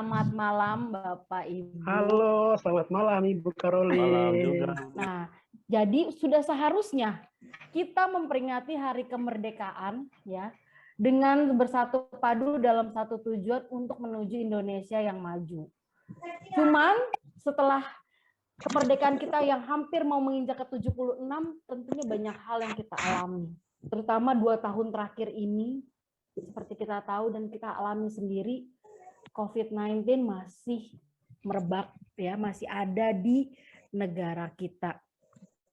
Selamat malam Bapak Ibu. Halo, selamat malam Ibu Karoli. Malam juga. Nah, jadi sudah seharusnya kita memperingati Hari Kemerdekaan ya dengan bersatu padu dalam satu tujuan untuk menuju Indonesia yang maju. Cuman setelah kemerdekaan kita yang hampir mau menginjak ke 76, tentunya banyak hal yang kita alami. Terutama 2 tahun terakhir ini, seperti kita tahu dan kita alami sendiri, COVID-19 masih merebak ya, masih ada di negara kita.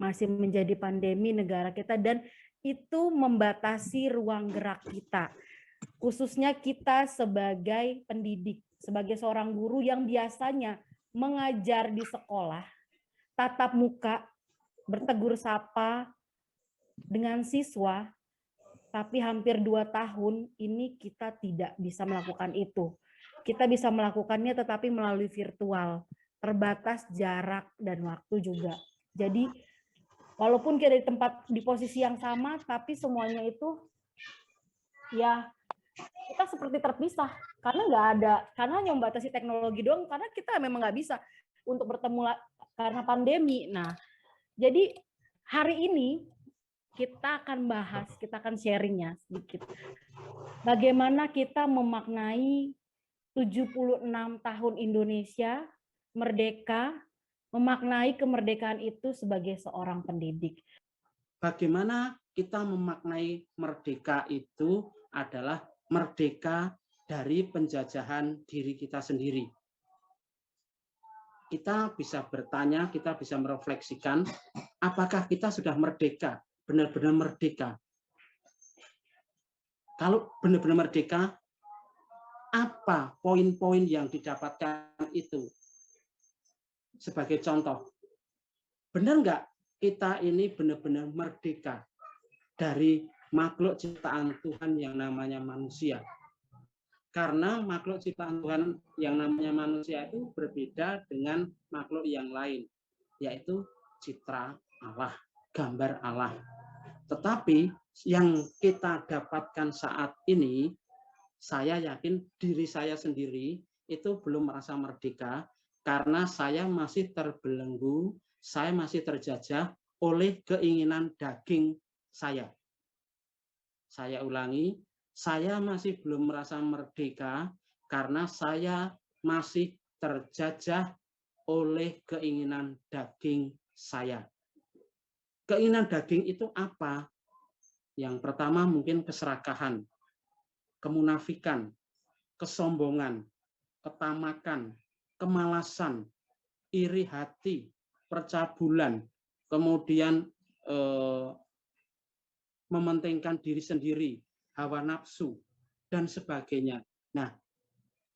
Masih menjadi pandemi negara kita dan itu membatasi ruang gerak kita. Khususnya kita sebagai pendidik, sebagai seorang guru yang biasanya mengajar di sekolah, tatap muka, bertegur sapa dengan siswa, tapi hampir 2 tahun ini kita tidak bisa melakukan itu. Kita bisa melakukannya tetapi melalui virtual, terbatas jarak dan waktu juga. Jadi walaupun kita di posisi yang sama, tapi semuanya itu ya kita seperti terpisah karena nggak ada, karena hanya membatasi teknologi doang, karena kita memang nggak bisa untuk bertemu karena pandemi. Nah, jadi hari ini kita akan bahas, kita akan sharingnya sedikit. Bagaimana kita memaknai 76 tahun Indonesia merdeka, memaknai kemerdekaan itu sebagai seorang pendidik. Bagaimana kita memaknai merdeka itu adalah merdeka dari penjajahan diri kita sendiri. Kita bisa bertanya, kita bisa merefleksikan, apakah kita sudah merdeka, benar-benar merdeka? Kalau benar-benar merdeka, apa poin-poin yang didapatkan itu? Sebagai contoh, benar nggak kita ini benar-benar merdeka dari makhluk ciptaan Tuhan yang namanya manusia? Karena makhluk ciptaan Tuhan yang namanya manusia itu berbeda dengan makhluk yang lain, yaitu citra Allah, gambar Allah. Tetapi yang kita dapatkan saat ini, saya yakin diri saya sendiri itu belum merasa merdeka karena saya masih terbelenggu, saya masih terjajah oleh keinginan daging saya. Saya ulangi, saya masih belum merasa merdeka karena saya masih terjajah oleh keinginan daging saya. Keinginan daging itu apa? Yang pertama mungkin keserakahan, kemunafikan, kesombongan, ketamakan, kemalasan, iri hati, percabulan, kemudian mementingkan diri sendiri, hawa nafsu, dan sebagainya. Nah,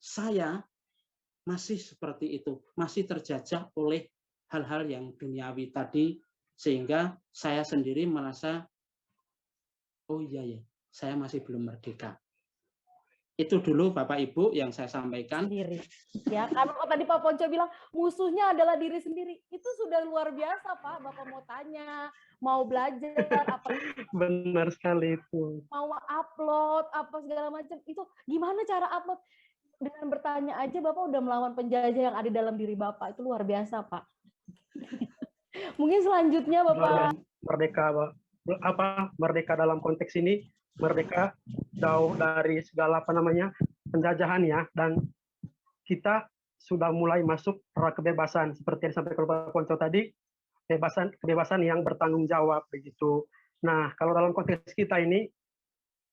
saya masih seperti itu, masih terjajah oleh hal-hal yang duniawi tadi, sehingga saya sendiri merasa, oh iya ya, saya masih belum merdeka. Itu dulu Bapak Ibu yang saya sampaikan. Sendiri. Ya, karena tadi Pak Ponco bilang musuhnya adalah diri sendiri. Itu sudah luar biasa, Pak. Bapak mau tanya, mau belajar apa? Benar sekali itu. Mau upload apa segala macam. Itu gimana cara upload? Dengan bertanya aja Bapak udah melawan penjajah yang ada dalam diri Bapak. Itu luar biasa, Pak. Mungkin selanjutnya Bapak Merdeka apa? Merdeka dalam konteks ini merdeka jauh dari segala penjajahan ya, dan kita sudah mulai masuk era kebebasan seperti yang disampaikan Pak Ponco tadi, kebebasan yang bertanggung jawab begitu. Nah, kalau dalam konteks kita ini,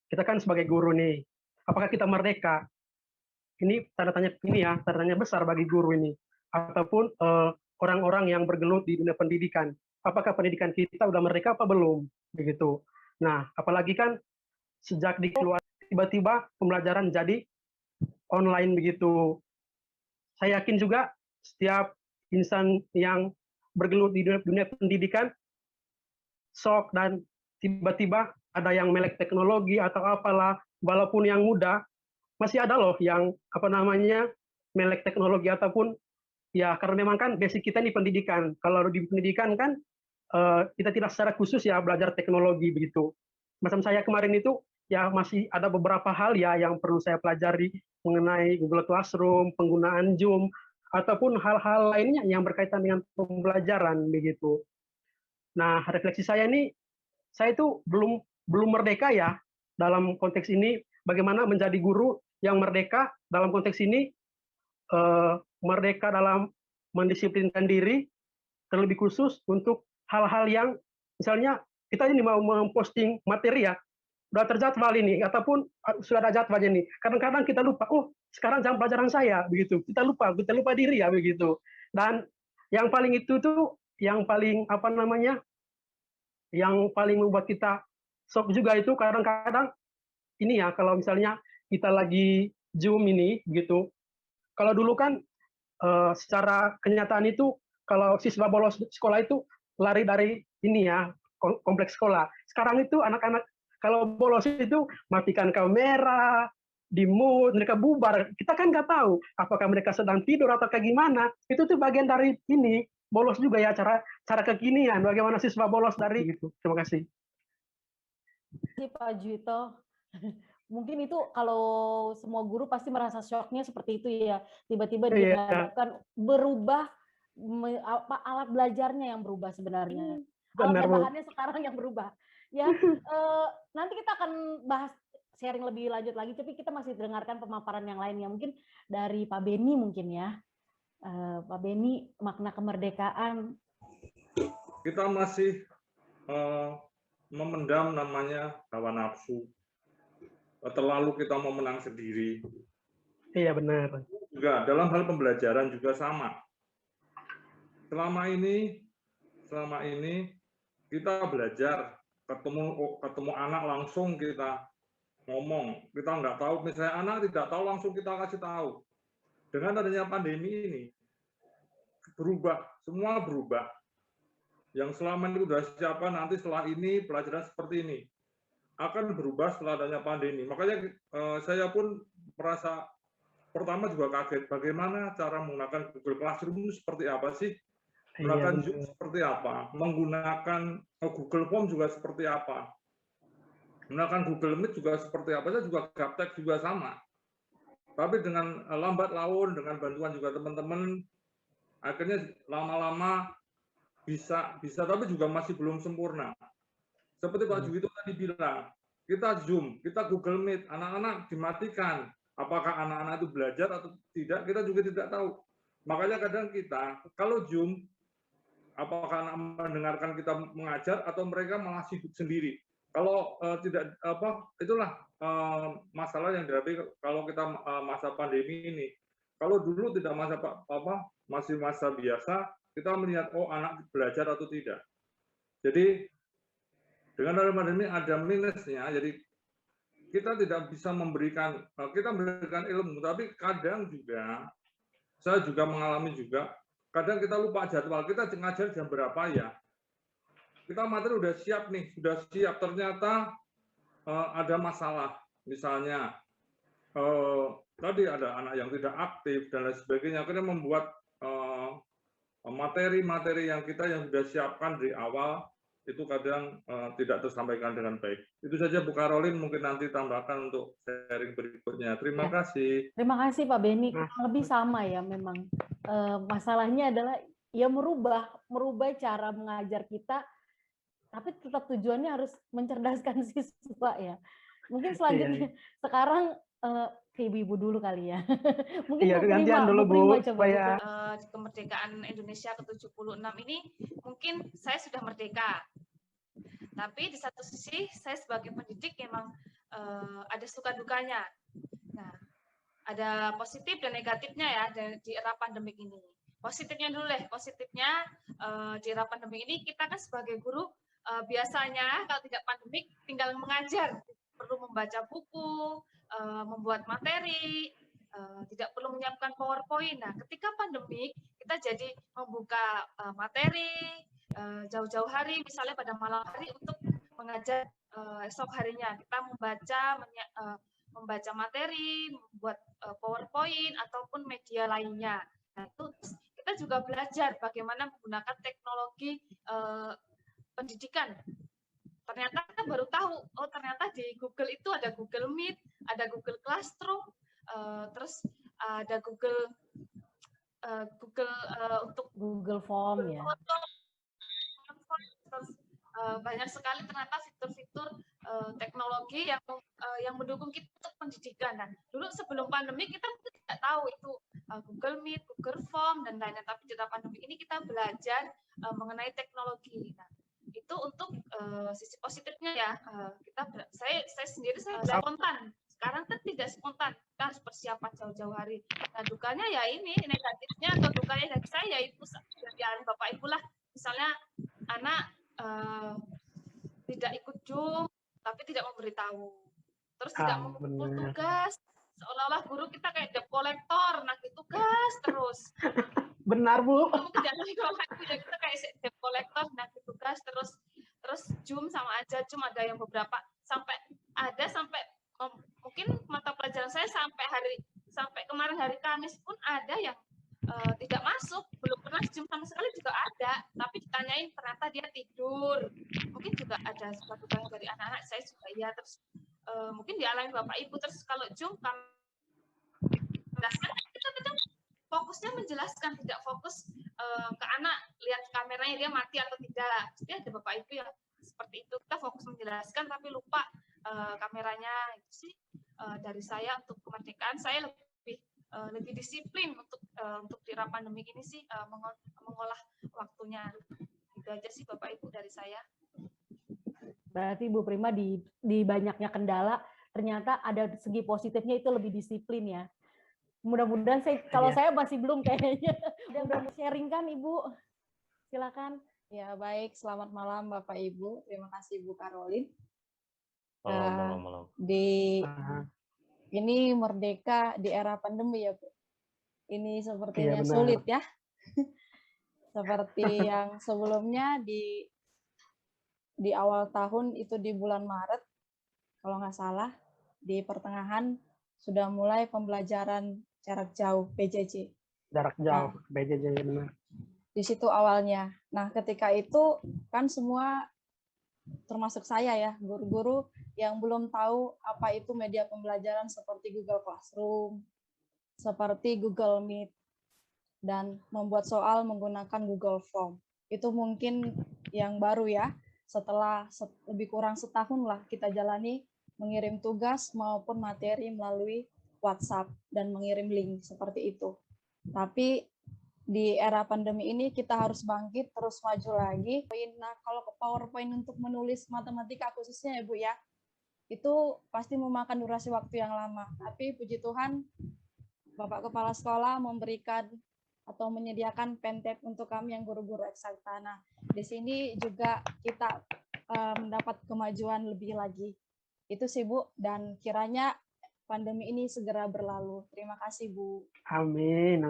kita kan sebagai guru nih, apakah kita merdeka? Ini tanda tanya besar bagi guru ini, ataupun orang-orang yang bergelut di dunia pendidikan. Apakah pendidikan kita udah merdeka apa belum? Begitu. Nah, apalagi kan sejak dikeluarkan tiba-tiba pembelajaran jadi online begitu. Saya yakin juga setiap insan yang bergelut di dunia pendidikan shock dan tiba-tiba ada yang melek teknologi atau apalah, walaupun yang muda masih ada loh yang melek teknologi ataupun ya, karena memang kan basic kita ini pendidikan. Kalau di pendidikan kan kita tidak secara khusus ya belajar teknologi begitu. Macam saya kemarin itu ya masih ada beberapa hal ya yang perlu saya pelajari mengenai Google Classroom, penggunaan Zoom, ataupun hal-hal lainnya yang berkaitan dengan pembelajaran begitu. Nah, refleksi saya ini, saya itu belum merdeka ya dalam konteks ini. Bagaimana menjadi guru yang merdeka dalam konteks ini, merdeka dalam mendisiplinkan diri, terlebih khusus untuk hal-hal yang misalnya kita ini mau memposting materi ya, udah terjadwal ini ataupun sudah ada jadwalnya nih. Kadang-kadang kita lupa, oh sekarang jam pelajaran saya begitu. Kita lupa diri ya begitu. Dan yang paling itu tuh yang paling apa namanya? Yang paling membuat kita shock juga itu kadang-kadang ini ya, kalau misalnya kita lagi Zoom ini gitu. Kalau dulu kan secara kenyataan itu kalau siswa bolos sekolah itu lari dari ini ya, kompleks sekolah. Sekarang itu anak-anak kalau bolos itu matikan kamera, di mute, mereka bubar. Kita kan nggak tahu apakah mereka sedang tidur atau kayak gimana. Itu tuh bagian dari ini bolos juga ya, cara kekinian bagaimana siswa bolos dari gitu. Terima kasih. Pak Juwito. Mungkin itu kalau semua guru pasti merasa shocknya seperti itu ya. Tiba-tiba dihadapkan berubah, alat belajarnya yang berubah sebenarnya. Alat bahannya sekarang yang berubah. Ya, nanti kita akan bahas sharing lebih lanjut lagi, tapi kita masih dengarkan pemaparan yang lainnya. Mungkin dari Pak Beni mungkin ya. Pak Beni, makna kemerdekaan. Kita masih memendam namanya hawa nafsu. Terlalu kita mau menang sendiri. Iya benar. Juga dalam hal pembelajaran juga sama. Selama ini kita belajar ketemu anak langsung kita ngomong. Kita nggak tahu, misalnya anak tidak tahu langsung kita kasih tahu. Dengan adanya pandemi ini berubah, semua berubah. Yang selama ini sudah siapa nanti setelah ini pelajaran seperti ini akan berubah setelah adanya pandemi. Makanya saya pun merasa pertama juga kaget bagaimana cara menggunakan Google Classroom itu seperti apa sih? Menggunakan Zoom seperti apa? Menggunakan Google Form juga seperti apa? Menggunakan Google Meet juga seperti apa? Saya juga gaptek juga sama. Tapi dengan lambat laun, dengan bantuan juga teman-teman, akhirnya lama-lama bisa, tapi juga masih belum sempurna. Seperti Pak Juwito tadi bilang, kita Zoom, kita Google Meet, anak-anak dimatikan. Apakah anak-anak itu belajar atau tidak, kita juga tidak tahu. Makanya kadang kita, kalau Zoom, apakah anak mendengarkan kita mengajar atau mereka malah sibuk sendiri. Kalau tidak, itulah masalah yang dihadapi kalau kita masa pandemi ini. Kalau dulu tidak masih masa biasa, kita melihat, oh anak belajar atau tidak. Jadi, dengan adanya pandemi ada minusnya, jadi kita tidak bisa memberikan ilmu, tapi kadang juga, saya juga mengalami juga, kadang kita lupa jadwal, kita ngajar jam berapa ya. Kita materi udah siap nih, ternyata ada masalah, misalnya tadi ada anak yang tidak aktif dan lain sebagainya, akhirnya membuat materi-materi yang sudah siapkan dari awal, itu kadang tidak tersampaikan dengan baik. Itu saja Bu Karolin, mungkin nanti tambahkan untuk sharing berikutnya. Terima kasih. Terima kasih Pak Beni. Lebih sama ya memang. Masalahnya adalah ya merubah cara mengajar kita, tapi tetap tujuannya harus mencerdaskan siswa ya. Mungkin selanjutnya sekarang ke ibu-ibu dulu kali ya. Mungkin gantian dulu Bu, supaya kemerdekaan Indonesia ke-76 ini mungkin saya sudah merdeka. Tapi di satu sisi saya sebagai pendidik memang ada suka dukanya. Nah, ada positif dan negatifnya ya di era pandemik ini. Positifnya dulu deh, di era pandemik ini kita kan sebagai guru biasanya kalau tidak pandemik tinggal mengajar, perlu membaca buku, membuat materi, tidak perlu menyiapkan PowerPoint. Nah, ketika pandemik kita jadi membuka materi jauh-jauh hari, misalnya pada malam hari untuk mengajar esok harinya. Kita membaca materi, membuat PowerPoint ataupun media lainnya. Nah, itu kita juga belajar bagaimana menggunakan teknologi pendidikan. Ternyata kita baru tahu, oh ternyata di Google itu ada Google Meet, ada Google Classroom, terus ada Google untuk Google Form ya. foto, terus banyak sekali ternyata fitur-fitur teknologi yang mendukung kita untuk pendidikan. Nah, dulu sebelum pandemi kita tidak tahu itu Google Meet, Google Form dan lainnya. Tapi di pandemi ini kita belajar mengenai teknologi. Nah, itu untuk sisi positifnya ya. Saya sendiri spontan. Sekarang kan tidak spontan, kita harus persiapan jauh-jauh hari. Nah, dukanya ya ini, negatifnya atau dukanya dari saya itu dialami Bapak Ibu lah. Misalnya anak tidak ikut Zoom, tapi tidak memberitahu. Terus tidak mengumpul tugas, seolah-olah guru kita kayak debt collector, nagih tugas terus. Benar, Bu. Mungkin dialami Bapak Ibu ya, kita kayak debt collector, nagih tugas terus Zoom sama aja, Zoom ada yang beberapa sampai mungkin mata pelajaran saya sampai kemarin hari Kamis pun ada yang tidak masuk, belum pernah Zoom sama sekali juga ada, tapi ditanyain ternyata dia tidur. Mungkin juga ada sesuatu yang dari anak-anak saya juga ya, terus mungkin dialami Bapak Ibu. Terus kalau Zoom kan kita kadang fokusnya menjelaskan, tidak fokus ke anak lihat kameranya dia mati atau tidak. Jadi ada Bapak Ibu yang seperti itu, kita fokus menjelaskan tapi lupa kameranya. Itu sih dari saya untuk kemerdekaan. Saya lebih disiplin untuk di era pandemi ini sih, mengolah waktunya. Itu aja sih Bapak Ibu dari saya. Berarti Bu Prima di banyaknya kendala ternyata ada segi positifnya, itu lebih disiplin ya. Mudah-mudahan kalau saya masih belum kayaknya. Udah sharing kan Ibu? Silakan. Ya, baik. Selamat malam Bapak Ibu. Terima kasih Bu Karolin. Malam. Ini merdeka di era pandemi ya, Bu. Ini sepertinya sulit ya. Seperti yang sebelumnya di awal tahun itu di bulan Maret, kalau nggak salah, di pertengahan sudah mulai pembelajaran jarak jauh PJJ. Jarak jauh PJJ, benar. Di situ awalnya. Nah, ketika itu kan semua termasuk saya ya, guru-guru yang belum tahu apa itu media pembelajaran seperti Google Classroom, seperti Google Meet, dan membuat soal menggunakan Google Form. Itu mungkin yang baru ya, setelah lebih kurang setahun lah kita jalani mengirim tugas maupun materi melalui WhatsApp dan mengirim link seperti itu. Tapi di era pandemi ini kita harus bangkit terus maju lagi. Nah, kalau ke PowerPoint untuk menulis matematika khususnya ya Bu ya, itu pasti memakan durasi waktu yang lama. Tapi puji Tuhan, Bapak Kepala Sekolah memberikan atau menyediakan pentab untuk kami yang guru-guru eksakta. Nah, di sini juga kita mendapat kemajuan lebih lagi. Itu sih Bu, dan kiranya pandemi ini segera berlalu. Terima kasih Bu. Amin.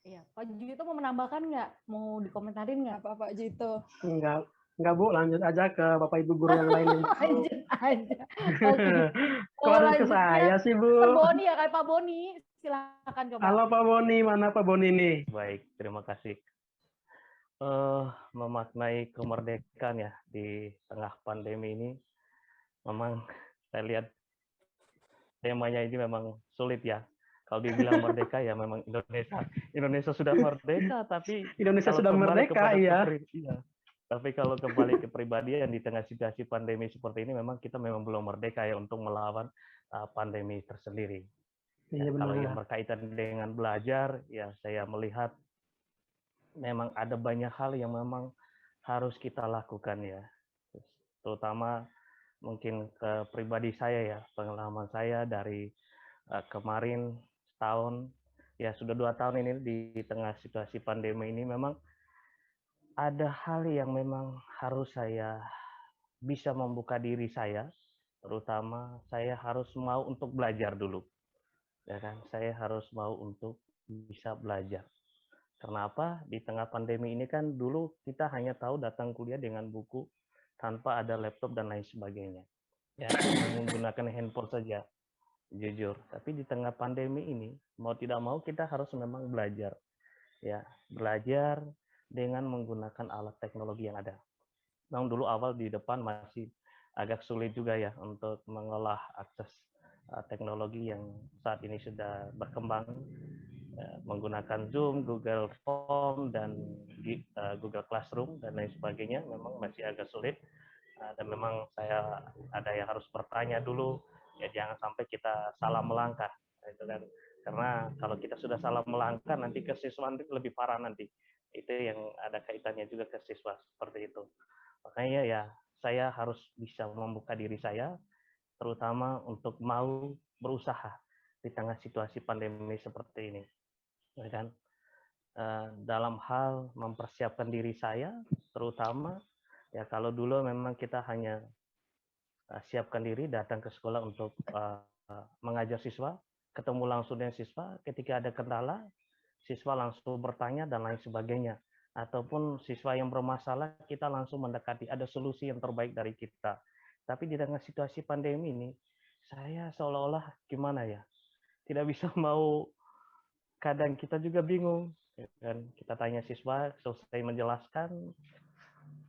Iya, Pak Jito mau menambahkan nggak? Mau dikomentarin nggak? Apa Pak Jito? Enggak Bu, lanjut aja ke Bapak Ibu guru yang lain. Lanjut aja. Kok harus ke saya sih Bu? Pak Boni ya, kayak Pak Boni. Silakan coba. Halo Pak Boni, mana Pak Boni nih? Baik, terima kasih. Memaknai kemerdekaan ya di tengah pandemi ini, memang saya lihat temanya ini memang sulit ya. Kalau dibilang merdeka ya memang Indonesia sudah merdeka, tapi Indonesia sudah merdeka ya. Tapi kalau kembali ke pribadian di tengah situasi pandemi seperti ini, memang kita memang belum merdeka ya untuk melawan pandemi tersendiri. Ya, kalau yang berkaitan dengan belajar, ya saya melihat memang ada banyak hal yang memang harus kita lakukan ya. Terutama mungkin ke pribadi saya ya, pengalaman saya dari kemarin setahun, ya sudah 2 tahun ini di tengah situasi pandemi ini, memang ada hal yang memang harus saya bisa membuka diri saya, terutama saya harus mau untuk belajar dulu. Ya kan, saya harus mau untuk bisa belajar. Kenapa? Di tengah pandemi ini kan dulu kita hanya tahu datang kuliah dengan buku tanpa ada laptop dan lain sebagainya. Ya, menggunakan handphone saja. Jujur, tapi di tengah pandemi ini mau tidak mau kita harus memang belajar, ya belajar dengan menggunakan alat teknologi yang ada. Memang dulu awal di depan masih agak sulit juga ya untuk mengolah akses teknologi yang saat ini sudah berkembang menggunakan Zoom, Google Form, dan Google Classroom dan lain sebagainya, memang masih agak sulit. Dan memang saya ada yang harus bertanya dulu, ya jangan sampai kita salah melangkah, gitu kan. Karena kalau kita sudah salah melangkah, nanti ke siswa nanti lebih parah nanti. Itu yang ada kaitannya juga ke siswa seperti itu. Makanya ya saya harus bisa membuka diri saya, terutama untuk mau berusaha di tengah situasi pandemi seperti ini, ya kan? Dalam hal mempersiapkan diri saya, terutama ya kalau dulu memang kita hanya siapkan diri datang ke sekolah untuk mengajar siswa, ketemu langsung dengan siswa, ketika ada kendala, siswa langsung bertanya dan lain sebagainya. Ataupun siswa yang bermasalah, kita langsung mendekati, ada solusi yang terbaik dari kita. Tapi di tengah situasi pandemi ini, saya seolah-olah gimana ya, tidak bisa mau, kadang kita juga bingung. Dan kita tanya siswa, selesai menjelaskan,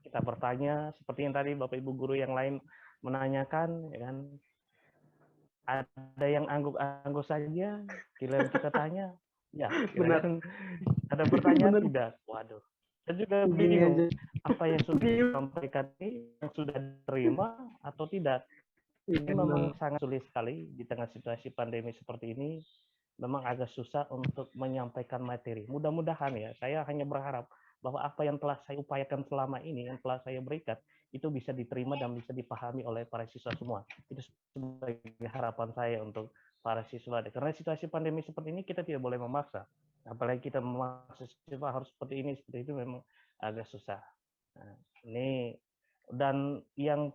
kita bertanya, seperti yang tadi Bapak Ibu guru yang lain menanyakan, ya kan, ada yang angguk-angguk saja, giliran kita tanya, ya, Benar. ada pertanyaan Benar. tidak, waduh, saya juga Begini bingung, aja. apa yang sudah disampaikan ini yang sudah diterima atau tidak. Ini memang sangat sulit sekali di tengah situasi pandemi seperti ini, memang agak susah untuk menyampaikan materi. Mudah-mudahan ya, saya hanya berharap bahwa apa yang telah saya upayakan selama ini, yang telah saya berikan, itu bisa diterima dan bisa dipahami oleh para siswa semua. Itu sebagai harapan saya untuk para siswa. Karena situasi pandemi seperti ini kita tidak boleh memaksa. Apalagi kita memaksa siswa harus seperti ini, seperti itu memang agak susah. Nah, ini dan yang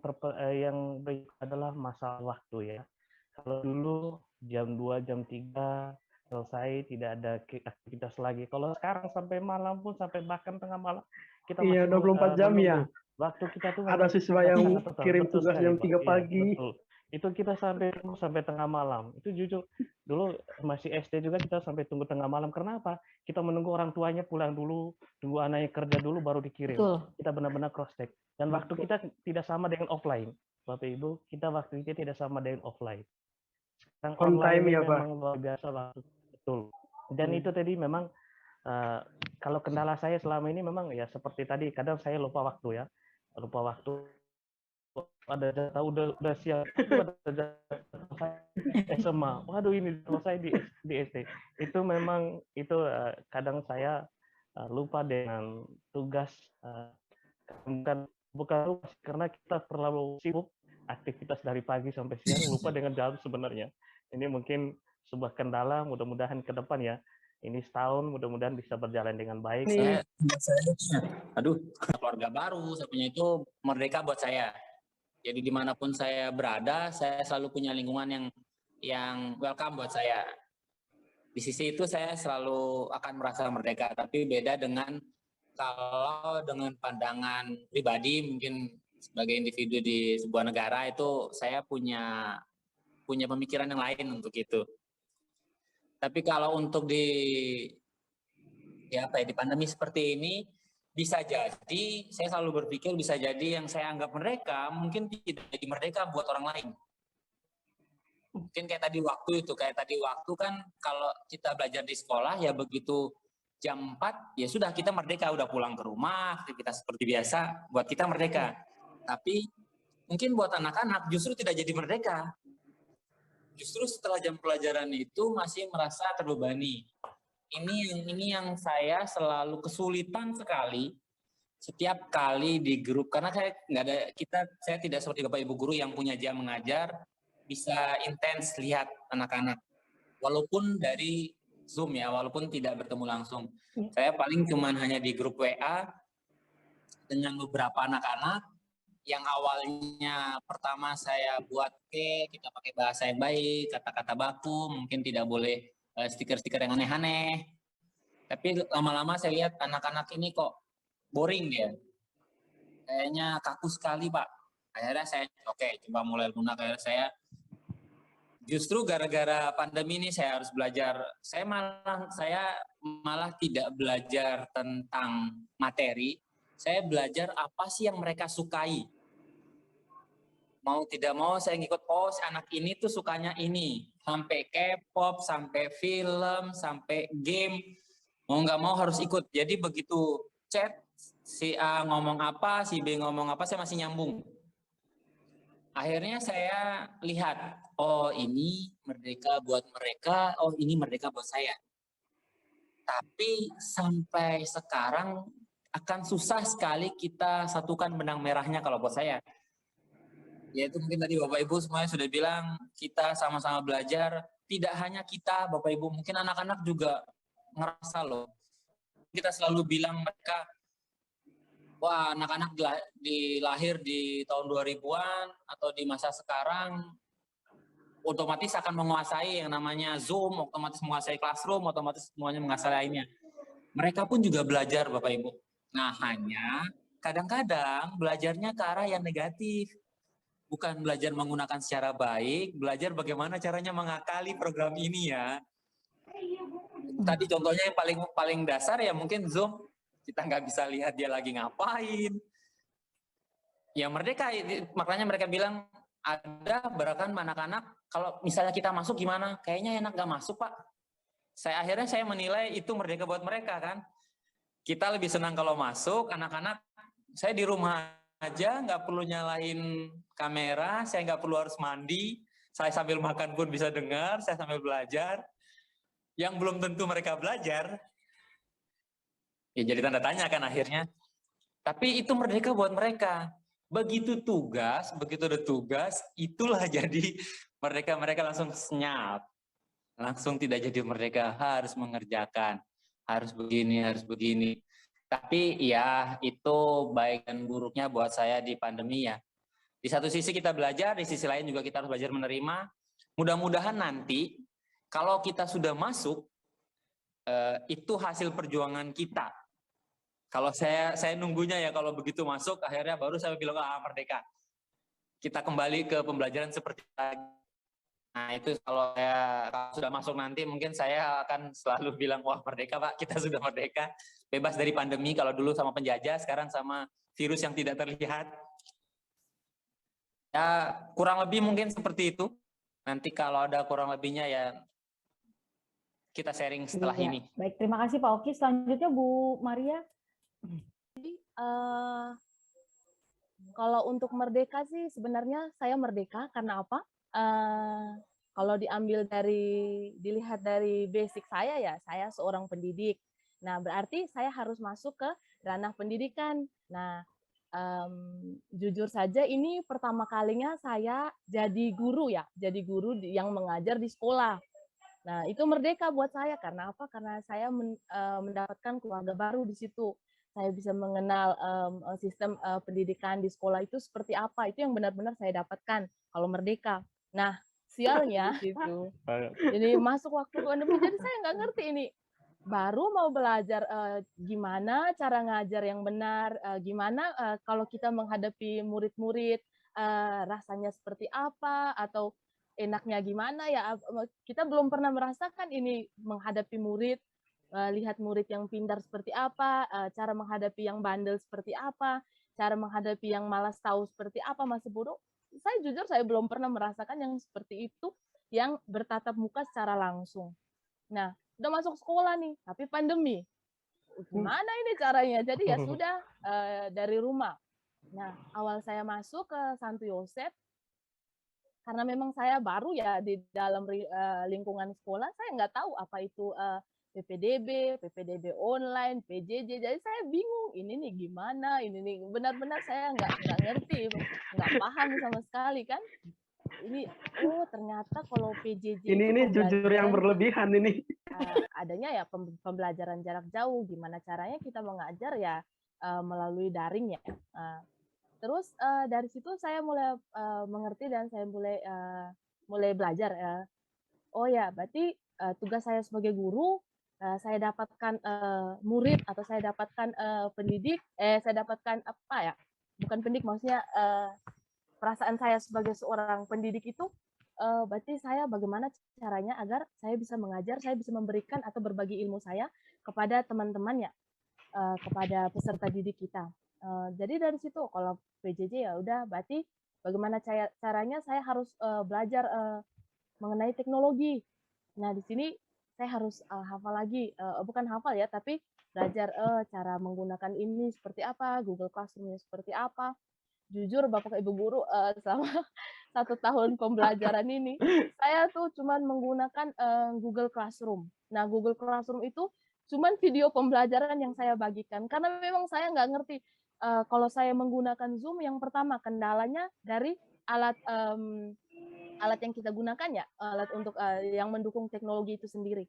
berikut adalah masalah waktu ya. Kalau dulu jam 2, jam 3 selesai, tidak ada aktivitas lagi. Kalau sekarang sampai malam pun, sampai bahkan tengah malam, kita Iya, masih 24 jam menunggu. ya. Waktu kita tuh Ada memang siswa sangat yang total. kirim Betul tugas sekali, jam Pak. 3 Iya, pagi. betul. Itu kita sampai tengah malam. Itu jujur, dulu masih SD juga kita sampai tunggu tengah malam. Kenapa? Kita menunggu orang tuanya pulang dulu, tunggu anaknya kerja dulu, baru dikirim. Betul. Kita benar-benar cross-check. Dan waktu kita tidak sama dengan offline. Bapak Ibu, kita waktu itu tidak sama dengan offline. Sekarang On online time ini ya, Pak. memang luar biasa waktu. Betul. Dan itu tadi memang kalau kendala saya selama ini memang ya seperti tadi, kadang saya lupa waktu ya. Lupa waktu. Ada jatah udah siap, ada jatah SMA. Waduh, ini selesai di SD. Itu memang itu kadang saya lupa dengan tugas, bukan lupa karena kita terlalu sibuk aktivitas dari pagi sampai siang, lupa dengan jam sebenarnya. Ini mungkin sebuah kendala, mudah-mudahan ke depan ya, ini setahun mudah-mudahan bisa berjalan dengan baik. Keluarga baru, saya punya itu merdeka buat saya. Jadi dimanapun saya berada, saya selalu punya lingkungan yang welcome buat saya. Di sisi itu saya selalu akan merasa merdeka, tapi beda dengan kalau dengan pandangan pribadi, mungkin sebagai individu di sebuah negara itu saya punya pemikiran yang lain untuk itu. Tapi kalau untuk di pandemi seperti ini, bisa jadi, saya selalu berpikir bisa jadi yang saya anggap merdeka, mungkin tidak jadi merdeka buat orang lain. Mungkin kayak tadi waktu kan kalau kita belajar di sekolah, ya begitu jam 4, ya sudah kita merdeka, udah pulang ke rumah, aktivitas seperti biasa, buat kita merdeka. Tapi mungkin buat anak-anak justru tidak jadi merdeka. Justru setelah jam pelajaran itu masih merasa terbebani. Ini yang saya selalu kesulitan sekali setiap kali di grup, karena saya tidak seperti Bapak Ibu guru yang punya jam mengajar bisa intens lihat anak-anak walaupun dari Zoom ya, walaupun tidak bertemu langsung. Saya paling cuman hanya di grup WA dengan beberapa anak-anak yang awalnya pertama saya buat kita pakai bahasa yang baik, kata-kata baku, mungkin tidak boleh stiker-stiker yang aneh-aneh. Tapi lama-lama saya lihat anak-anak ini kok boring dia. Kayaknya kaku sekali, Pak. Akhirnya saya coba mulai lunak. Akhirnya saya justru gara-gara pandemi ini saya harus belajar. Saya malah tidak belajar tentang materi. Saya belajar apa sih yang mereka sukai. mau tidak mau saya ngikut, oh si anak ini tuh sukanya ini, sampai K-pop, sampai film, sampai game, mau nggak mau harus ikut. Jadi begitu chat si A ngomong apa, si B ngomong apa, saya masih nyambung. Akhirnya saya lihat, oh ini merdeka buat mereka, oh ini merdeka buat saya. Tapi sampai sekarang akan susah sekali kita satukan benang merahnya kalau buat saya. Yaitu mungkin tadi Bapak Ibu semuanya sudah bilang, kita sama-sama belajar, tidak hanya kita Bapak Ibu, mungkin anak-anak juga ngerasa loh. Kita selalu bilang mereka, wah anak-anak dilahir di tahun 2000-an atau di masa sekarang, otomatis akan menguasai yang namanya Zoom, otomatis menguasai Classroom, otomatis semuanya menguasai lainnya. Mereka pun juga belajar Bapak Ibu. Nah hanya kadang-kadang belajarnya ke arah yang negatif. Bukan belajar menggunakan secara baik, belajar bagaimana caranya mengakali program ini ya. Tadi contohnya yang paling dasar ya mungkin Zoom, kita nggak bisa lihat dia lagi ngapain. Ya merdeka, makanya mereka bilang ada berakan anak-anak, kalau misalnya kita masuk gimana? Kayaknya enak nggak masuk Pak. Akhirnya saya menilai itu merdeka buat mereka kan. Kita lebih senang kalau masuk, anak-anak, saya di rumah aja nggak perlu nyalain kamera, saya nggak perlu harus mandi, saya sambil makan pun bisa dengar, saya sambil belajar. Yang belum tentu mereka belajar, ya jadi tanda tanya kan akhirnya. Tapi itu merdeka buat mereka. Begitu ada tugas, itulah jadi mereka langsung senyap, langsung tidak jadi merdeka, harus mengerjakan, harus begini. Tapi ya itu baik dan buruknya buat saya di pandemi ya. Di satu sisi kita belajar, di sisi lain juga kita harus belajar menerima. Mudah-mudahan nanti kalau kita sudah masuk, itu hasil perjuangan kita. Kalau saya nunggunya ya kalau begitu masuk, akhirnya baru saya bilang merdeka. Kita kembali ke pembelajaran seperti tadi. Nah itu kalau sudah masuk nanti mungkin saya akan selalu bilang, wah merdeka Pak, kita sudah merdeka. Bebas dari pandemi, kalau dulu sama penjajah, sekarang sama virus yang tidak terlihat. Ya kurang lebih mungkin seperti itu. Nanti kalau ada kurang lebihnya ya kita sharing setelah ini. Baik, terima kasih Pak Oki. Selanjutnya Bu Maria. Jadi kalau untuk merdeka sih sebenarnya saya merdeka karena apa? Kalau dilihat dari basic saya ya, saya seorang pendidik. Nah, berarti saya harus masuk ke ranah pendidikan. Nah, jujur saja ini pertama kalinya saya jadi guru yang mengajar di sekolah. Nah, itu merdeka buat saya karena apa? Karena saya mendapatkan keluarga baru di situ. Saya bisa mengenal sistem pendidikan di sekolah itu seperti apa. Itu yang benar-benar saya dapatkan kalau merdeka. Nah, sialnya gitu. Jadi masuk waktu pandemi, jadi saya nggak ngerti ini. Baru mau belajar gimana cara ngajar yang benar, gimana kalau kita menghadapi murid-murid, rasanya seperti apa, atau enaknya gimana ya. Kita belum pernah merasakan ini menghadapi murid, lihat murid yang pintar seperti apa, cara menghadapi yang bandel seperti apa, cara menghadapi yang malas tahu seperti apa, masih bodoh. Saya jujur saya belum pernah merasakan yang seperti itu, yang bertatap muka secara langsung. Nah, udah masuk sekolah nih, tapi pandemi. Gimana ini caranya? Jadi ya sudah dari rumah. Nah, awal saya masuk ke Santo Yosep, karena memang saya baru ya di dalam lingkungan sekolah, saya nggak tahu apa itu PPDB online, PJJ, jadi saya bingung ini nih gimana, ini nih benar-benar saya nggak ngerti, nggak paham sama sekali kan. Ini ternyata kalau PJJ ini jujur yang berlebihan ini. Adanya ya pembelajaran jarak jauh, gimana caranya kita mengajar ya melalui daring ya. Terus dari situ saya mulai mengerti dan saya mulai belajar. Oh ya, berarti tugas saya sebagai guru, saya dapatkan murid atau saya dapatkan pendidik, saya dapatkan apa ya? Bukan pendidik, maksudnya perasaan saya sebagai seorang pendidik itu, berarti saya bagaimana caranya agar saya bisa mengajar, saya bisa memberikan atau berbagi ilmu saya kepada teman-temannya, kepada peserta didik kita. Jadi dari situ kalau PJJ ya udah berarti bagaimana caranya saya harus belajar mengenai teknologi. Nah, di sini saya harus hafal lagi, bukan hafal ya, tapi belajar cara menggunakan ini seperti apa, Google Classroom-nya seperti apa. Jujur Bapak Ibu guru, selama 1 tahun pembelajaran ini, saya tuh cuman menggunakan Google Classroom. Nah, Google Classroom itu cuman video pembelajaran yang saya bagikan, karena memang saya nggak ngerti. Kalau saya menggunakan Zoom, yang pertama kendalanya dari alat alat yang kita gunakan ya, alat untuk yang mendukung teknologi itu sendiri.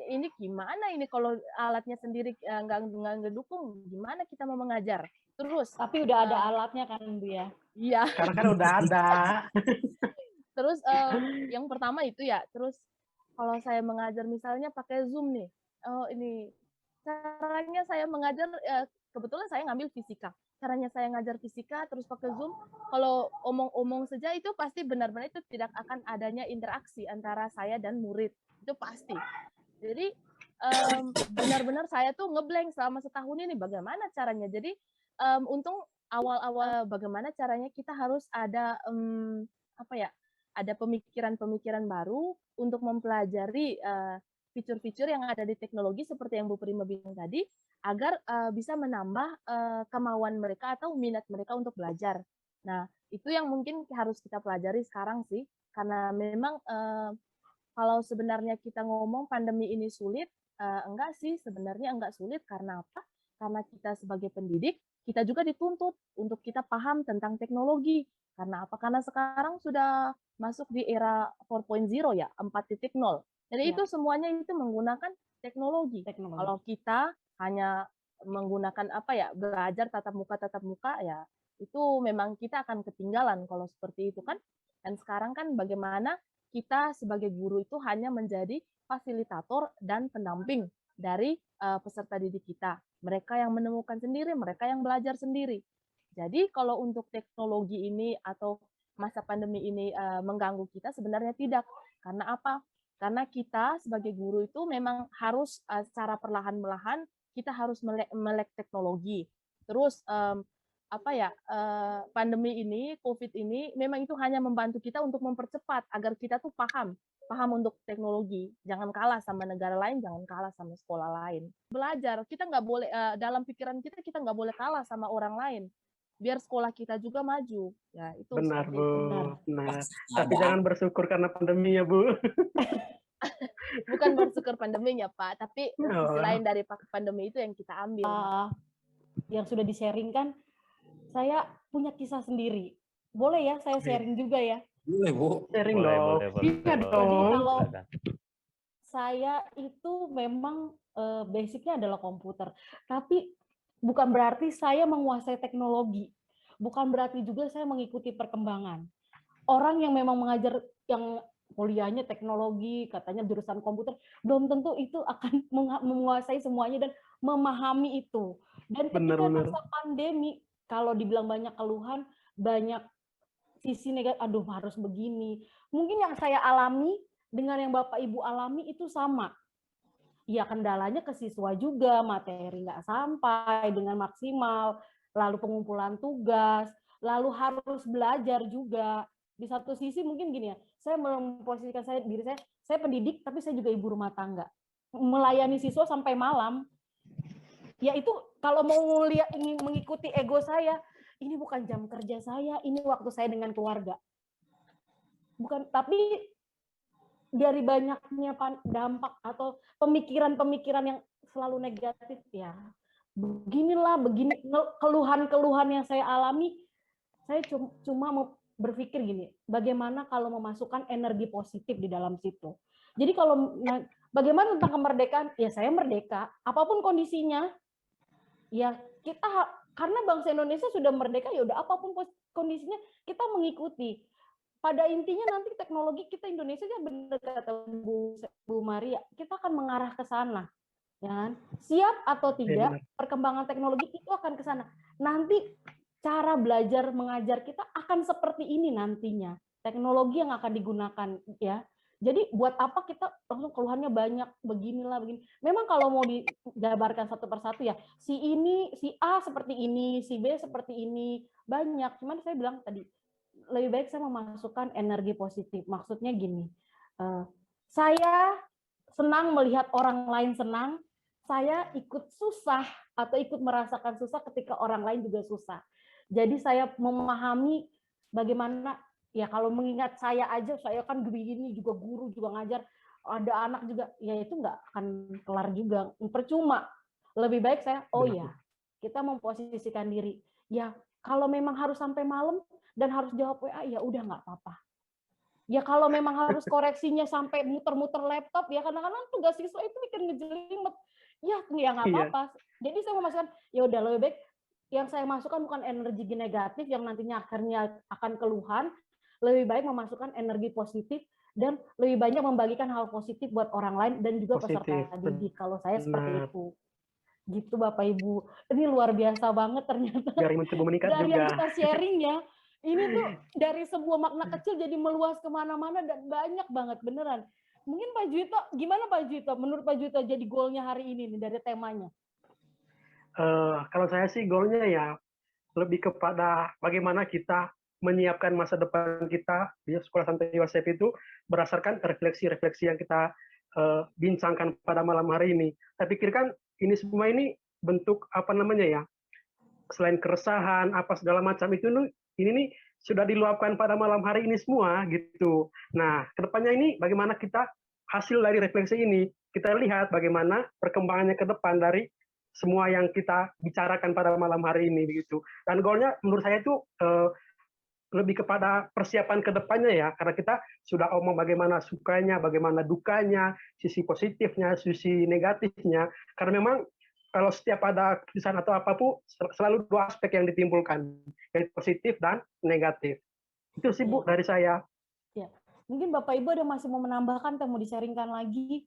Ini gimana ini kalau alatnya sendiri nggak ngedukung, gimana kita mau mengajar? Terus Tapi udah ada alatnya kan Bu ya? iya. Sekarang kan udah ada. Terus yang pertama itu ya, terus kalau saya mengajar misalnya pakai Zoom nih, ini caranya saya mengajar, kebetulan saya ngambil fisika. Caranya saya ngajar fisika terus pakai Zoom, kalau omong-omong saja itu pasti benar-benar itu tidak akan adanya interaksi antara saya dan murid, itu pasti. Jadi benar-benar saya tuh ngeblank selama setahun ini bagaimana caranya. Jadi untung awal-awal bagaimana caranya kita harus ada apa ya, ada pemikiran-pemikiran baru untuk mempelajari fitur-fitur yang ada di teknologi seperti yang Bu Prima bilang tadi, agar bisa menambah kemauan mereka atau minat mereka untuk belajar. Nah, itu yang mungkin harus kita pelajari sekarang sih, karena memang kalau sebenarnya kita ngomong pandemi ini sulit, enggak sih, sebenarnya enggak sulit. Karena apa? Karena kita sebagai pendidik, kita juga dituntut untuk kita paham tentang teknologi. Karena apa? Karena sekarang sudah masuk di era 4.0 ya, 4.0. Jadi itu semuanya itu menggunakan teknologi. Kalau kita hanya menggunakan apa ya, belajar tatap muka ya, itu memang kita akan ketinggalan kalau seperti itu kan. Dan sekarang kan bagaimana kita sebagai guru itu hanya menjadi fasilitator dan pendamping dari peserta didik kita. Mereka yang menemukan sendiri, mereka yang belajar sendiri. Jadi kalau untuk teknologi ini atau masa pandemi ini mengganggu kita, sebenarnya tidak. Karena apa? Karena kita sebagai guru itu memang harus secara perlahan-lahan kita harus melek teknologi. Terus apa ya, pandemi ini, COVID ini memang itu hanya membantu kita untuk mempercepat agar kita tuh paham untuk teknologi. Jangan kalah sama negara lain, jangan kalah sama sekolah lain. Belajar, kita nggak boleh, dalam pikiran kita nggak boleh kalah sama orang lain. Biar sekolah kita juga maju. Ya, itu Benar, Bu. benar. Tapi jangan bersyukur karena pandemi ya, Bu. Bukan bersyukur pandeminya, Pak, tapi sisi lain dari pandemi itu yang kita ambil. Yang sudah di-sharingkan, saya punya kisah sendiri. Boleh ya saya sharing juga ya? Boleh, Bu. Sharing dong. Iya dong. Jadi kalau saya itu memang basicnya adalah komputer. Tapi bukan berarti saya menguasai teknologi. Bukan berarti juga saya mengikuti perkembangan. Orang yang memang mengajar, yang kuliahnya teknologi, katanya jurusan komputer, belum tentu itu akan menguasai semuanya dan memahami itu. Dan ketika masa pandemi, kalau dibilang banyak keluhan, banyak sisi negatif, aduh harus begini. Mungkin yang saya alami dengan yang Bapak Ibu alami itu sama. Ya kendalanya ke siswa juga, materi nggak sampai dengan maksimal, lalu pengumpulan tugas, lalu harus belajar juga. Di satu sisi mungkin gini ya, saya memposisikan diri saya pendidik, tapi saya juga ibu rumah tangga. Melayani siswa sampai malam, ya itu kalau mau lihat ini mengikuti ego saya, ini bukan jam kerja saya, ini waktu saya dengan keluarga. Bukan, tapi dari banyaknya dampak atau pemikiran-pemikiran yang selalu negatif ya, beginilah, begini keluhan-keluhan yang saya alami, saya cuma berpikir gini, bagaimana kalau memasukkan energi positif di dalam situ. Jadi kalau bagaimana tentang kemerdekaan, ya saya merdeka, apapun kondisinya, ya kita, karena bangsa Indonesia sudah merdeka, ya udah apapun kondisinya kita mengikuti. Pada intinya nanti teknologi kita Indonesia kan benar kata Bu Maria, kita akan mengarah ke sana. Ya, siap atau tidak, perkembangan teknologi itu akan ke sana. Nanti cara belajar mengajar kita akan seperti ini nantinya. Teknologi yang akan digunakan ya. Jadi buat apa kita langsung keluhannya banyak, beginilah begini. Memang kalau mau dijabarkan satu persatu ya, si A seperti ini, si B seperti ini, banyak. Cuman saya bilang tadi, lebih baik saya memasukkan energi positif. Maksudnya gini, saya senang melihat orang lain senang, saya ikut susah atau ikut merasakan susah ketika orang lain juga susah. Jadi saya memahami bagaimana, ya kalau mengingat saya aja, saya kan begini juga guru juga ngajar, ada anak juga, ya itu nggak akan kelar juga, percuma. Lebih baik saya, oh ya, kita memposisikan diri. Ya kalau memang harus sampai malam dan harus jawab WA, ya udah nggak apa-apa. Ya kalau memang harus koreksinya sampai muter-muter laptop, ya kadang-kadang tugas siswa itu bikin ngejelimet. Ya nggak apa-apa. Jadi saya memasukkan, ya udah lebih baik yang saya masukkan bukan energi negatif yang nantinya akhirnya akan keluhan, lebih baik memasukkan energi positif dan lebih banyak membagikan hal positif buat orang lain dan juga peserta didik. Kalau saya seperti itu. Gitu Bapak Ibu. Ini luar biasa banget ternyata. Dari yang kita sharing ya. Ini tuh dari sebuah makna kecil jadi meluas kemana-mana dan banyak banget beneran. Mungkin Pak Juwito, gimana Pak Juwito? Menurut Pak Juwito jadi goalnya hari ini nih dari temanya? Kalau saya sih goalnya ya lebih kepada bagaimana kita menyiapkan masa depan kita di Sekolah Santo Yosef itu berdasarkan refleksi-refleksi yang kita bincangkan pada malam hari ini. Saya pikirkan ini semua ini bentuk apa namanya ya, selain keresahan apa segala macam itu ini nih sudah diluapkan pada malam hari ini semua gitu. Nah, kedepannya ini bagaimana kita hasil dari refleksi ini kita lihat bagaimana perkembangannya ke depan dari semua yang kita bicarakan pada malam hari ini begitu. Dan goalnya menurut saya itu lebih kepada persiapan ke depannya ya, karena kita sudah omong bagaimana sukanya, bagaimana dukanya, sisi positifnya, sisi negatifnya. Karena memang kalau setiap ada keputusan atau apapun selalu dua aspek yang ditimbulkan, yaitu positif dan negatif. Itu sih Bu dari saya. Ya. Mungkin Bapak Ibu ada masih mau menambahkan atau mau di-sharingkan lagi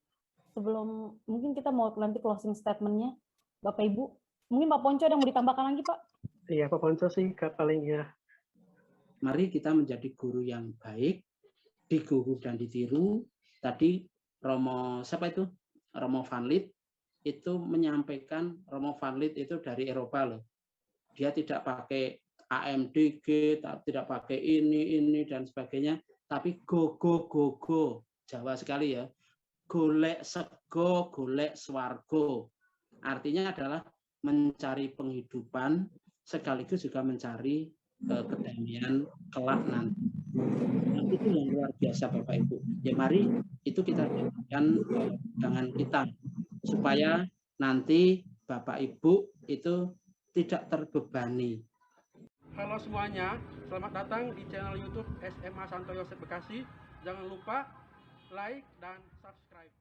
sebelum mungkin kita mau nanti closing statement-nya. Bapak Ibu, mungkin Pak Ponco ada mau ditambahkan lagi Pak? Iya Pak Ponco sih paling ya. Mari kita menjadi guru yang baik, digugu dan ditiru. Tadi Romo siapa itu? Romo Van Lith itu menyampaikan, Romo Van Lith itu dari Eropa loh. Dia tidak pakai AMDG, tidak pakai ini dan sebagainya, tapi go Jawa sekali ya. Golek sego, golek swargo. Artinya adalah mencari penghidupan sekaligus juga mencari kedamaian kelak nanti. Itu yang luar biasa Bapak Ibu. Ya mari itu kita jadikan dengan kita supaya nanti Bapak Ibu itu tidak terbebani. Halo semuanya, selamat datang di channel YouTube SMA Santo Yosef Bekasi. Jangan lupa like dan subscribe.